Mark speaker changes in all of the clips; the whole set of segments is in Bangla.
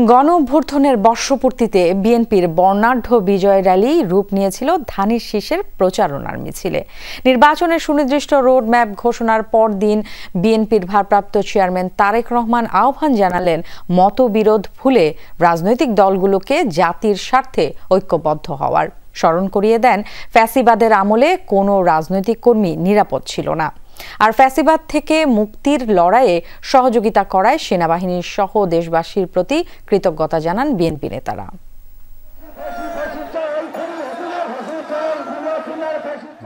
Speaker 1: গণঅভ্যুত্থানের বর্ষপূর্তিতে বিএনপির বর্ণাঢ্য বিজয় র্যালি রূপ নিয়েছিল ধানের শীষের প্রচারণার মিছিলে। নির্বাচনের সুনির্দিষ্ট রোডম্যাপ ঘোষণার পরদিন বিএনপির ভারপ্রাপ্ত চেয়ারম্যান তারেক রহমান আহ্বান জানালেন মতবিরোধ ভুলে রাজনৈতিক দলগুলোকে জাতির স্বার্থে ঐক্যবদ্ধ হওয়ার। স্মরণ করিয়ে দেন ফ্যাসিবাদের আমলে কোনো রাজনৈতিক কর্মী নিরাপদ ছিল না, আর ফ্যাসিবাদ থেকে মুক্তির লড়াইয়ে সহযোগিতা করায় সেনাবাহিনীর সহ দেশবাসীর প্রতি কৃতজ্ঞতা জানান বিএনপি নেতারা।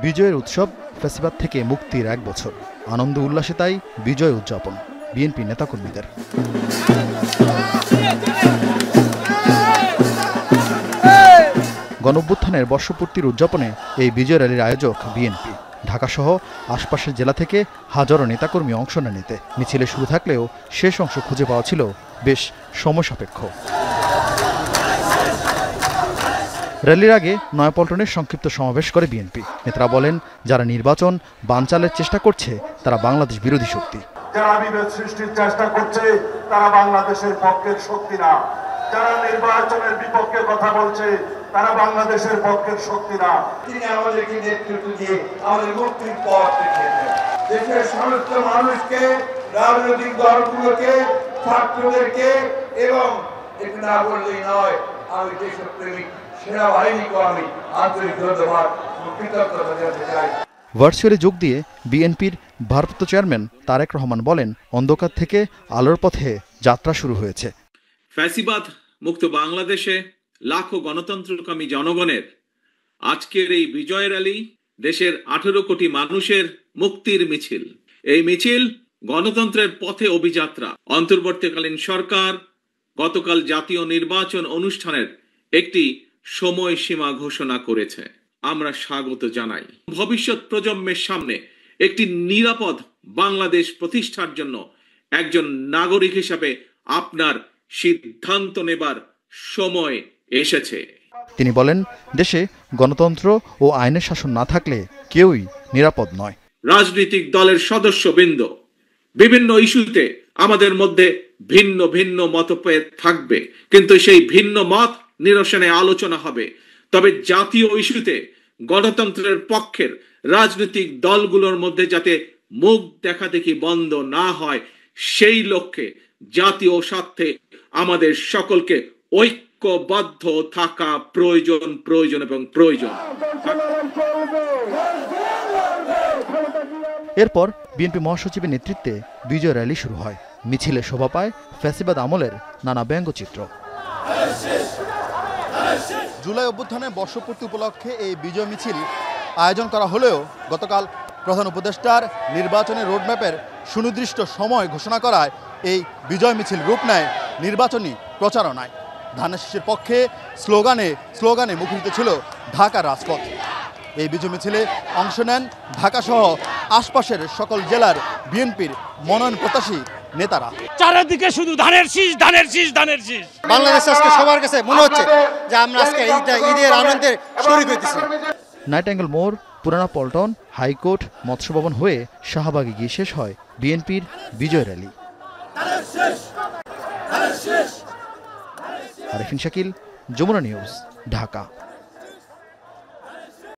Speaker 2: বিজয়ের উৎসব, ফ্যাসিবাদ থেকে মুক্তির 1 বছর, আনন্দ উল্লাসে তাই বিজয় উদযাপন বিএনপি নেতাকর্মীদের। গণঅভ্যুত্থানের বর্ষপূর্তির উদযাপনে এই বিজয় র্যালির আয়োজক বিএনপি। ঢাকাসহ আশপাশের জেলা থেকে হাজারো নেতাকর্মী অংশ নেন এতে। মিছিলে শুরু থাকলেও শেষ অংশ খুঁজে পাওয়া ছিল বেশ সময়-সাপেক্ষ। র্যালির আগে নয়াপল্টনের সংক্ষিপ্ত সমাবেশ করে বিএনপি নেতারা বলেন, যারা নির্বাচন বানচালের চেষ্টা করছে তারা বাংলাদেশ বিরোধী শক্তি।
Speaker 3: যারা বিভেদ সৃষ্টির চেষ্টা করছে তারা বাংলাদেশের পক্ষের শক্তি না। যারা নির্বাচনের বিপক্ষে কথা বলছে তারা বাংলাদেশের পক্ষের শক্তি না।
Speaker 4: তিনি আমাদেরকে নেতৃত্ব দিয়ে আমাদের মুক্তির পথ দেখিয়েছেন। দেশের সমস্ত মানুষকে, রাজনৈতিক দলগুলোকে, ছাত্রদেরকে এবং একটু না বললেই নয়, আমি দেশপ্রেমিক সেনাবাহিনীকে আমি আন্তরিক ধন্যবাদ ও কৃতজ্ঞতা জানাতে চাই।
Speaker 2: ভার্চুয়ালি যোগ দিয়ে বিএনপির ভারপ্রাপ্ত চেয়ারম্যান তারেক রহমান বলেন, অন্ধকার থেকে আলোর পথে যাত্রা শুরু হয়েছে।
Speaker 5: ফ্যাসিবাদ মুক্ত বাংলাদেশে লাখো গণতন্ত্রকামী জনগণের আজকের এই বিজয় র্যালি দেশের 18 কোটি মানুষের মুক্তির মিছিল। এই মিছিল গণতন্ত্রের পথে অভিযাত্রা। অন্তর্বর্তীকালীন সরকার গতকাল জাতীয় নির্বাচন অনুষ্ঠানের একটি সময়সীমা ঘোষণা করেছে, আমরা স্বাগত জানাই। ভবিষ্যৎ প্রজন্মের সামনে একটি নিরাপদ বাংলাদেশ প্রতিষ্ঠার জন্য একজন নাগরিক হিসাবে আপনার সিদ্ধান্ত নেবার সময় এসেছে।
Speaker 2: তিনি বলেন, দেশে গণতন্ত্র ও আইনের শাসন না থাকলে কেউই নিরাপদ নয়।
Speaker 5: রাজনৈতিক দলের সদস্যবৃন্দ বিভিন্ন ইস্যুতে আমাদের মধ্যে ভিন্ন ভিন্ন মতভেদ থাকবে, কিন্তু সেই ভিন্ন মত নিরসনে আলোচনা হবে। তবে জাতীয় ইস্যুতে গণতন্ত্রের পক্ষের রাজনৈতিক দলগুলোর মধ্যে যাতে মুখ দেখাদেখি বন্ধ না হয়, সেই লক্ষ্যে জাতীয় স্বার্থে আমাদের সকলকে ঐক্যবদ্ধ থাকা প্রয়োজন এবং প্রয়োজন।
Speaker 2: এরপর বিএনপি মহাসচিবের নেতৃত্বে বিজয় র্যালি শুরু হয়। মিছিলে শোভা পায় ফ্যাসিবাদ আমলের নানা ব্যঙ্গচিত্র। জুলাই অভ্যুত্থানের বর্ষপূর্তি উপলক্ষে এই বিজয় মিছিল আয়োজন করা হলেও গতকাল প্রধান উপদেষ্টার নির্বাচনের রোডম্যাপের সুনির্দিষ্ট সময় ঘোষণা করায় এই বিজয় মিছিল রূপ নেয় নির্বাচনী প্রচারণায়। ধানের শীষের পক্ষে স্লোগানে মুখরিত ছিল ঢাকার রাজপথ। এই বিজয় মিছিলে অংশ নেন ঢাকাসহ আশপাশের সকল জেলার বিএনপির মনোনয়ন প্রত্যাশী নেতারা।
Speaker 6: চারিদিকে শুধু ধানের শীষ, ধানের শীষ, ধানের শীষ।
Speaker 7: বাংলাদেশ আজকে সবার কাছে মনে হচ্ছে যে আমরা আজকে ঈদের আনন্দে শরীক হইতেছি।
Speaker 2: নাইটাঙ্গেল মোড়, পুরানা পল্টন, হাইকোর্ট, মৎস্য ভবন হয়ে শাহবাগে গিয়ে শেষ হয় বিএনপির বিজয় র্যালি। আরিফিন শাকিল, যমুনা নিউজ, ঢাকা।